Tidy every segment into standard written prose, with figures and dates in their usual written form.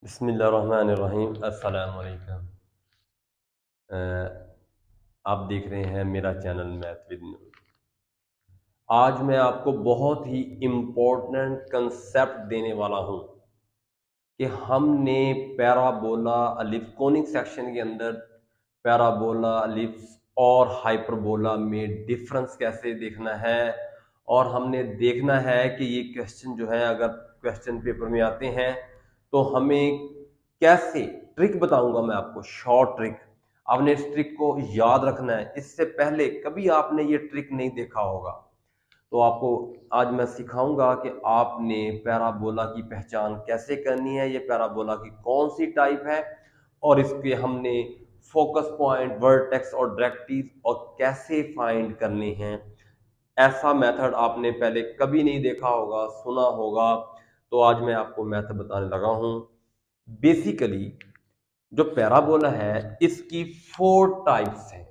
बिस्मिल्लाहिर्रहमानिर्रहीम। अस्सलाम वालेकुम। आप देख रहे हैं मेरा चैनल मैथ विद नूर। आज मैं आपको बहुत ही इम्पोर्टेंट कंसेप्ट देने वाला हूं कि हमने पैराबोला अलिफ कोनिक सेक्शन के अंदर पैराबोला अलिफ और हाइपरबोला में डिफरेंस कैसे देखना है, और हमने देखना है कि ये क्वेश्चन जो है अगर क्वेश्चन पेपर में आते हैं तो हमें कैसे, ट्रिक बताऊंगा मैं आपको, शॉर्ट ट्रिक। आपने इस ट्रिक को याद रखना है। इससे पहले कभी आपने ये ट्रिक नहीं देखा होगा, तो आपको आज मैं सिखाऊंगा कि आपने पैराबोला की पहचान कैसे करनी है, ये पैराबोला की कौन सी टाइप है, और इसके हमने फोकस पॉइंट, वर्टेक्स और डायरेक्ट्रिक्स और कैसे फाइंड करने हैं। ऐसा मेथड आपने पहले कभी नहीं देखा होगा, सुना होगा, तो आज मैं आपको मेथड बताने लगा हूं। बेसिकली जो पैराबोला है इसकी 4 टाइप्स हैं।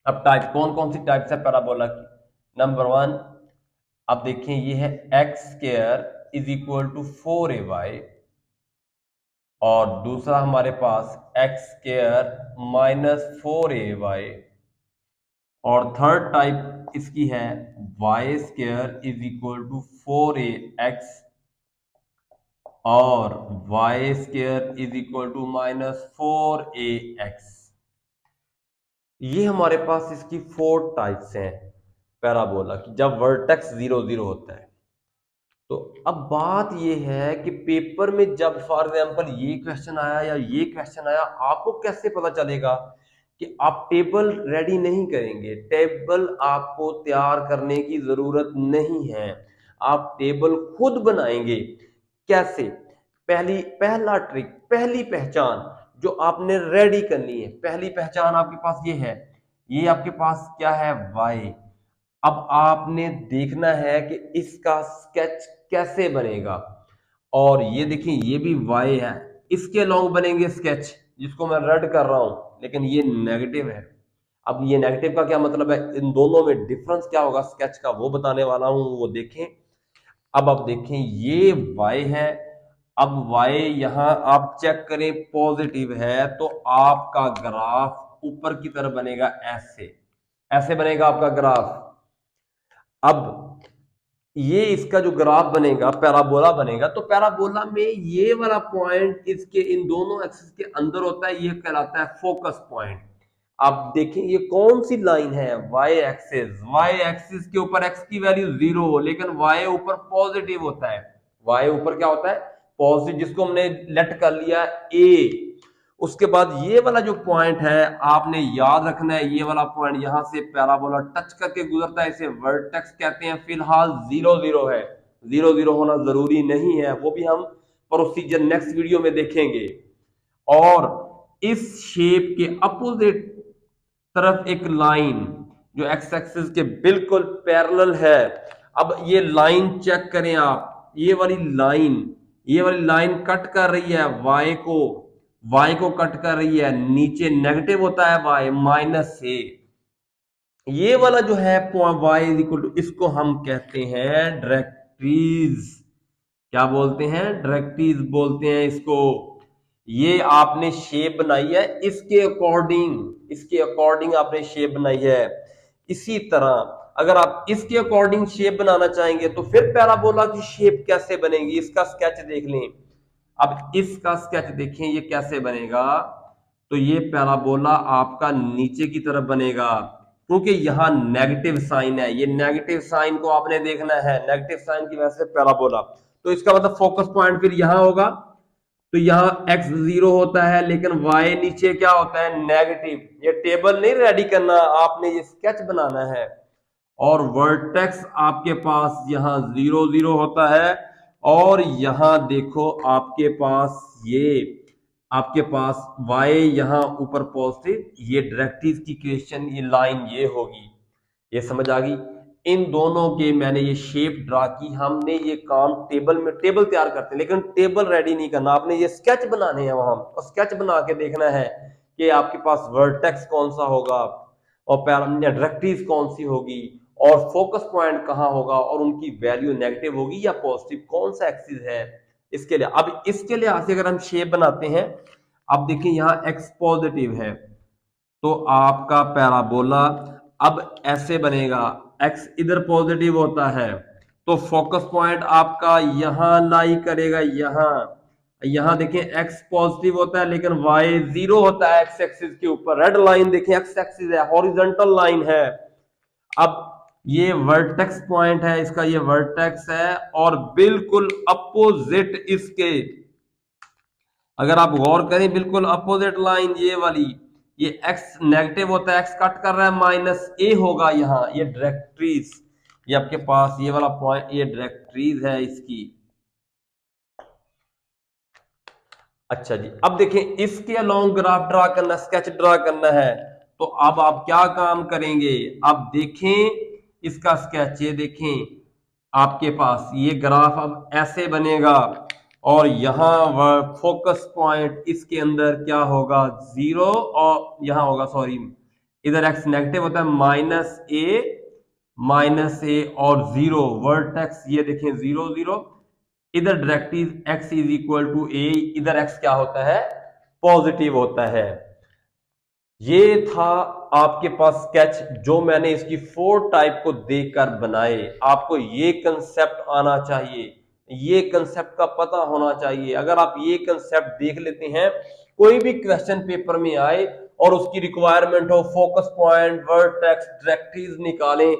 अब टाइप कौन कौन सी टाइप्स है पैराबोला की? नंबर 1, अब देखें, ये है x square is equal to 4ay, और दूसरा हमारे पास एक्स स्क्वायर -4ay, और थर्ड टाइप इसकी है y square is equal to 4ax, और y square is equal to -4ax। ये हमारे पास इसकी 4 टाइप्स हैं पैराबोला की, जब वर्टेक्स 0 0 होता है। तो अब बात यह है कि पेपर में जब फॉर एग्जांपल ये क्वेश्चन आया या ये क्वेश्चन आया, आपको कैसे पता चलेगा कि आप टेबल रेडी नहीं करेंगे? टेबल आपको तैयार करने की जरूरत नहीं है, आप टेबल खुद बनाएंगे। कैसे? पहला ट्रिक, पहली पहचान जो आपने रेडी करनी है, पहली पहचान आपके पास ये है, ये आपके पास क्या है? वाई। अब आपने देखना है कि इसका स्केच कैसे बनेगा, और ये देखिए ये भी वाई है, इसके लॉन्ग बनेंगे स्केच, जिसको मैं रेड कर रहा हूं, लेकिन ये नेगेटिव है। अब ये नेगेटिव का क्या मतलब है, इन दोनों में डिफरेंस क्या होगा स्केच का, वो बताने वाला हूं, वो देखें। अब आप देखें ये वाई है, अब वाई यहां आप चेक करें पॉजिटिव है, तो आपका ग्राफ ऊपर की तरफ बनेगा, ऐसे ऐसे बनेगा आपका ग्राफ। अब ये इसका जो ग्राफ बनेगा, पैराबोला बनेगा, तो पैराबोला में ये वाला पॉइंट इसके इन दोनों एक्सिस के अंदर होता है, ये कहलाता है फोकस पॉइंट। आप देखें ये कौन सी लाइन है? Y axis. वाई एक्सिस के ऊपर एक्स की वैल्यू 0 हो, लेकिन वाई ऊपर पॉजिटिव होता है। वाई ऊपर क्या होता है? पॉजिटिव, जिसको हमने लेट कर लिया ए। उसके बाद ये वाला जो पॉइंट है आपने याद रखना है, ये वाला पॉइंट यहां से पैराबोला टच करके गुजरता है, इसे वर्टेक्स कहते हैं। फिलहाल 0 0 है, 0 0 होना जरूरी नहीं है, वो भी हम प्रोसीजर नेक्स्ट वीडियो में देखेंगे। और इस शेप के अपोजिट तरफ एक लाइन जो एक्स एक्सिस के बिल्कुल पैरेलल है। अब ये लाइन चेक करें आप, ये वाली लाइन कट कर रही है वाई को कट कर रही है, नीचे नेगेटिव होता है वाई -a। ये वाला जो है वाई इज इक्वल टू, इसको हम कहते हैं डायरेक्ट्रिज। क्या बोलते हैं? डायरेक्ट्रिज बोलते हैं इसको। ये आपने शेप बनाई है इसके अकॉर्डिंग आपने शेप बनाई है। इसी तरह अगर आप इसके अकॉर्डिंग शेप बनाना चाहेंगे तो फिर पैराबोला की शेप कैसे बनेगी, इसका स्केच देख लें। अब इसका स्केच देखें ये कैसे बनेगा। तो ये पैराबोला आपका नीचे की तरफ बनेगा, क्योंकि यहां नेगेटिव साइन है, ये नेगेटिव साइन को आपने देखना है, नेगेटिव साइन की वजह से पैराबोला। तो इसका मतलब फोकस पॉइंट फिर यहां होगा, तो यहां x 0 होता है, लेकिन y नीचे क्या होता है? नेगेटिव। ये टेबल नहीं रेडी करना, आपने ये स्केच बनाना है। और वर्टेक्स आपके पास यहां 0 0 होता है, और यहां देखो आपके पास y यहां ऊपर पॉजिटिव, ये डायरेक्ट्रिक्स की क्वेश्चन, ये लाइन ये होगी। ये समझ आ गई? इन दोनों के मैंने ये शेप ड्रा की। हमने ये काम टेबल तैयार करते हैं, लेकिन टेबल रेडी नहीं करना, आपने ये स्केच बनाने हैं वहां, और स्केच बना के देखना है कि आपके पास वर्टेक्स कौन सा होगा, और डायरेक्ट्रिक्स कौन सी होगी, और फोकस पॉइंट कहां होगा, और उनकी वैल्यू नेगेटिव होगी या पॉजिटिव, कौन सा एक्सिस है, इसके लिए अब इसके लिए से अगर हम शेप बनाते हैं, अब देखिए यहाँ x पॉजिटिव है तो आपका पैराबोला अब ऐसे बनेगा, x इधर पॉजिटिव होता है तो फोकस पॉइंट आपका यहां लाई करेगा, यहां देखिए x पॉजिटिव होता है लेकिन y जीरो होता है x एक्सिस के ऊपर। रेड लाइन देखिए x एक्सिस है, हॉरिजॉन्टल लाइन है। अब ये वर्टेक्स पॉइंट है, इसका ये वर्टेक्स है और बिल्कुल अपोजिट इसके, अगर आप गौर करें बिल्कुल अपोजिट लाइन ये वाली, ये x नेगेटिव होता है, x कट कर रहा है, माइनस a होगा यहाँ, ये डायरेक्ट्रिस, ये आपके पास ये वाला पॉइंट, ये डायरेक्ट्रिस है इसकी। अच्छा जी, अब देखें इसके अलोंग ग्राफ ड्रा करना, स्केच ड्रा करना है, तो अब आप क्या काम करेंगे, अब देखें इसका स्केच, ये देखें आपके पास ये ग्राफ अब ऐसे बनेगा और यहां फोकस पॉइंट इसके अंदर क्या होगा, जीरो, और यहां होगा, सॉरी इधर x नेगेटिव होता है, माइनस ए और जीरो, वर्टेक्स ये देखें जीरो जीरो, इधर directrix x is equal to A, इधर x क्या होता है, पॉजिटिव होता है। ये था आपके पास स्केच जो मैंने इसकी 4 टाइप को देखकर बनाए। आपको ये कंसेप्ट आना चाहिए, ये कंसेप्ट का पता होना चाहिए। अगर आप ये कंसेप्ट देख लेते हैं, कोई भी क्वेश्चन पेपर में आए और उसकी रिक्वायरमेंट हो फोकस पॉइंट, वर्टेक्स, डायरेक्ट्रिस निकालें,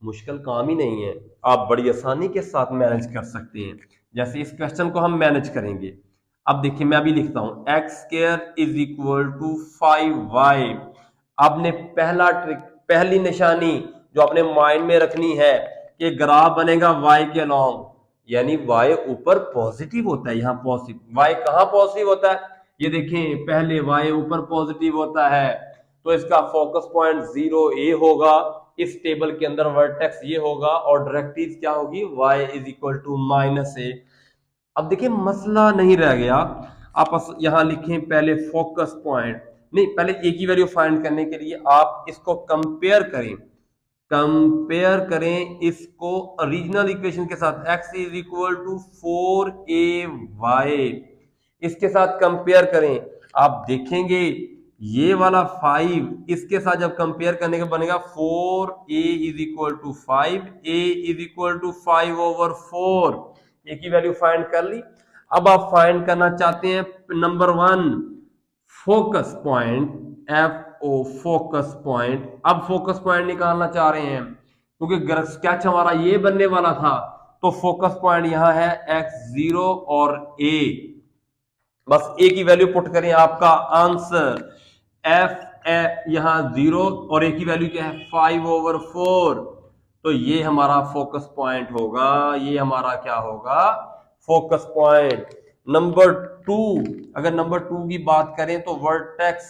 मुश्किल काम ही नहीं है, आप बड़ी आसानी के साथ मैनेज कर सकते हैं। जैसे इस क्वेश्चन को हम मैनेज करेंगे, अब देखिए मैं अभी लिखता हूं x square is equal to 5y। आपने पहला ट्रिक, पहली निशानी जो आपने माइंड में रखनी है कि ग्राफ बनेगा y के अलोंग, यानी y ऊपर पॉजिटिव होता है, यहां पॉजिटिव, y कहां पॉजिटिव होता है, ये देखें पहले y ऊपर पॉजिटिव होता है तो इसका फोकस पॉइंट 0a होगा, इस टेबल के अंदर वर्टेक्स ये होगा और डायरेक्ट्रिस क्या होगी, y is equal to minus A. अब देखिए मसला नहीं रह गया, आप यहां लिखें पहले फोकस पॉइंट, नहीं पहले ए की वैल्यू फाइंड करने के लिए आप इसको कंपेयर करें, कंपेयर करें इसको ओरिजिनल इक्वेशन के साथ, x is equal to 4ay, इसके साथ कंपेयर करें, आप देखेंगे ये वाला 5 इसके साथ जब कंपेयर करने का बनेगा 4a is equal to 5, a is equal to 5/4, a की वैल्यू फाइंड कर ली। अब आप फाइंड करना चाहते हैं number 1 focus point, FO focus point. अब फोकस पॉइंट निकालना चाह रहे हैं क्योंकि स्केच हमारा ये बनने वाला था, तो फोकस पॉइंट यहां है x0 और a, बस a की वैल्यू पुट करें, आपका आंसर f यहां 0 और a की वैल्यू क्या है 5/4, तो ये हमारा फोकस पॉइंट होगा, ये हमारा क्या होगा, फोकस पॉइंट। नंबर 2, अगर नंबर 2 की बात करें तो वर्टेक्स,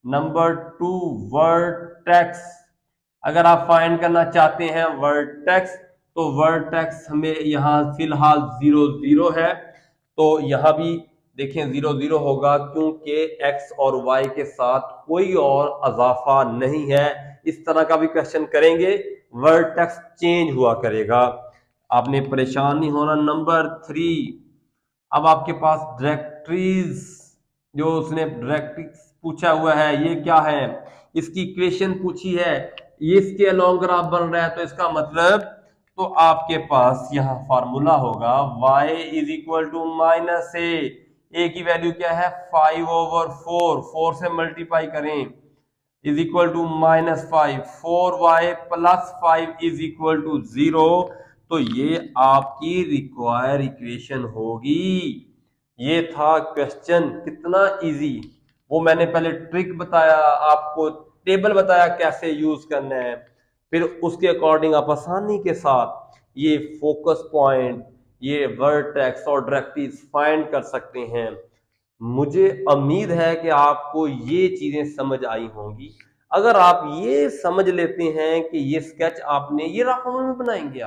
नंबर 2 वर्टेक्स, अगर आप फाइंड करना चाहते हैं वर्टेक्स, तो वर्टेक्स हमें यहां फिलहाल 0 0 है, तो यहां भी देखें 0 0 होगा क्योंकि x और y के साथ कोई और अजाफा नहीं है। इस तरह का भी क्वेश्चन करेंगे, वर्टेक्स चेंज हुआ करेगा, आपने परेशान नहीं होना। नंबर 3, अब आपके पास डायरेक्ट्रिस, जो उसने डायरेक्ट्रिक्स पूछा हुआ है ये क्या है, इसकी इक्वेशन पूछी है, ये इसके अलोंग ग्राफ बन रहा है, तो इसका मतलब तो आपके पास यहां फार्मूला होगा y is equal to minus A की वैल्यू क्या है 5/4, 4 से मल्टीप्लाई करें is equal to -5, 4y plus 5 is equal to 0, तो ये आपकी रिक्वायर इक्वेशन होगी। ये था क्वेश्चन, कितना इजी, वो मैंने पहले ट्रिक बताया आपको, टेबल बताया कैसे यूज करना है, फिर उसके अकॉर्डिंग आप आसानी के साथ ये फोकस पॉइंट, ये वर्टेक्स और डायरेक्ट्रिस फाइंड कर सकते हैं। मुझे उम्मीद है कि आपको ये चीजें समझ आई होंगी। अगर आप ये समझ लेते हैं कि ये स्केच आपने ये रफ में बनाएंगे,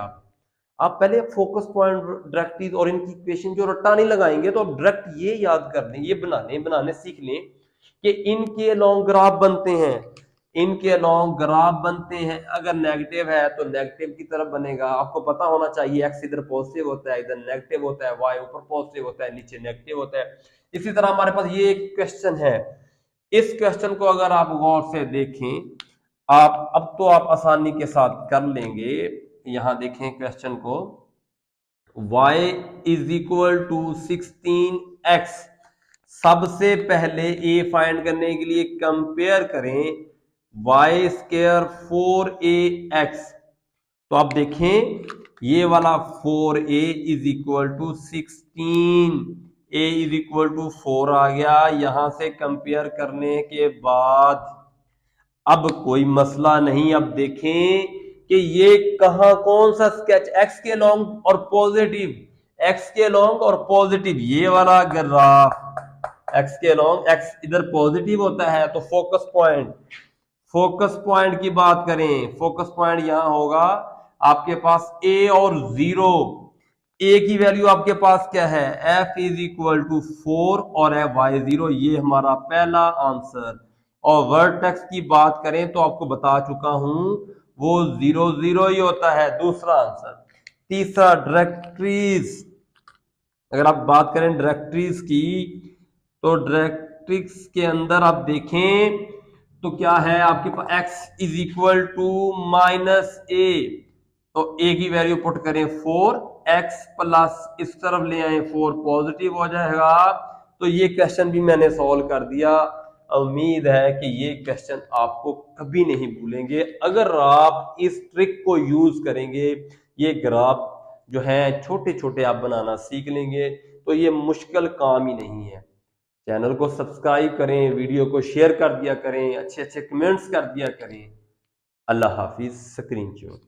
आप पहले फोकस पॉइंट, डायरेक्ट्रिस और इनकी इक्वेशन जो रट्टा नहीं लगाएंगे, तो आप डायरेक्ट ये याद कर लें, ये बनाने सीख लें कि इनके लॉन्ग ग्राफ बनते हैं, इनके अलोंग ग्राफ बनते हैं। अगर नेगेटिव है तो नेगेटिव की तरफ बनेगा। आपको पता होना चाहिए एक्स इधर पॉजिटिव होता है, इधर नेगेटिव होता है, वाई ऊपर पॉजिटिव होता है, नीचे नेगेटिव होता है। इसी तरह हमारे पास ये एक क्वेश्चन है। इस क्वेश्चन को अगर आप गौर से देखें, आप अब तो आप आसानी के साथ कर लेंगे। यहां देखें क्वेश्चन को, y is equal to 16x। सबसे पहले a फाइंड करने के लिए कंपेयर करें y स्क्वायर 4ax। तो आप देखें ये वाला 4a is equal to 16, a is equal to 4 आ गया। यहां से कंपेयर करने के बाद अब कोई मसला नहीं। अब देखें कि ये कहां कौन सा स्केच, एक्स के लॉन्ग और पॉजिटिव, एक्स के लॉन्ग और पॉजिटिव, ये वाला ग्राफ एक्स के लॉन्ग, एक्स इधर पॉजिटिव होता है तो फोकस पॉइंट, फोकस पॉइंट की बात करें, फोकस पॉइंट यहां होगा आपके पास a और 0। a की वैल्यू आपके पास क्या है, f इज इक्वल टू 4 और y 0। ये हमारा पहला आंसर। और वर्टेक्स की बात करें तो आपको बता चुका हूं वो 0 0 ही होता है, दूसरा आंसर। तीसरा डायरेक्टरीज, अगर आप बात करें डायरेक्टरीज की तो डायरेक्ट्रिक्स के अंदर आप देखें तो क्या है आपके पास x is equal to minus A. तो a की वैल्यू पुट करें 4, x प्लस इस तरफ ले आए 4 पॉजिटिव हो जाएगा। तो ये क्वेश्चन भी मैंने सॉल्व कर दिया। उम्मीद है कि ये क्वेश्चन आपको कभी नहीं भूलेंगे। अगर आप इस ट्रिक को यूज करेंगे, ये ग्राफ जो है छोटे छोटे आप बनाना सीख लेंगे, तो ये मुश्किल काम ही नहीं है। चैनल को सब्सक्राइब करें, वीडियो को शेयर कर दिया करें, अच्छे अच्छे कमेंट्स कर दिया करें। अल्लाह हाफिज। Screen shot.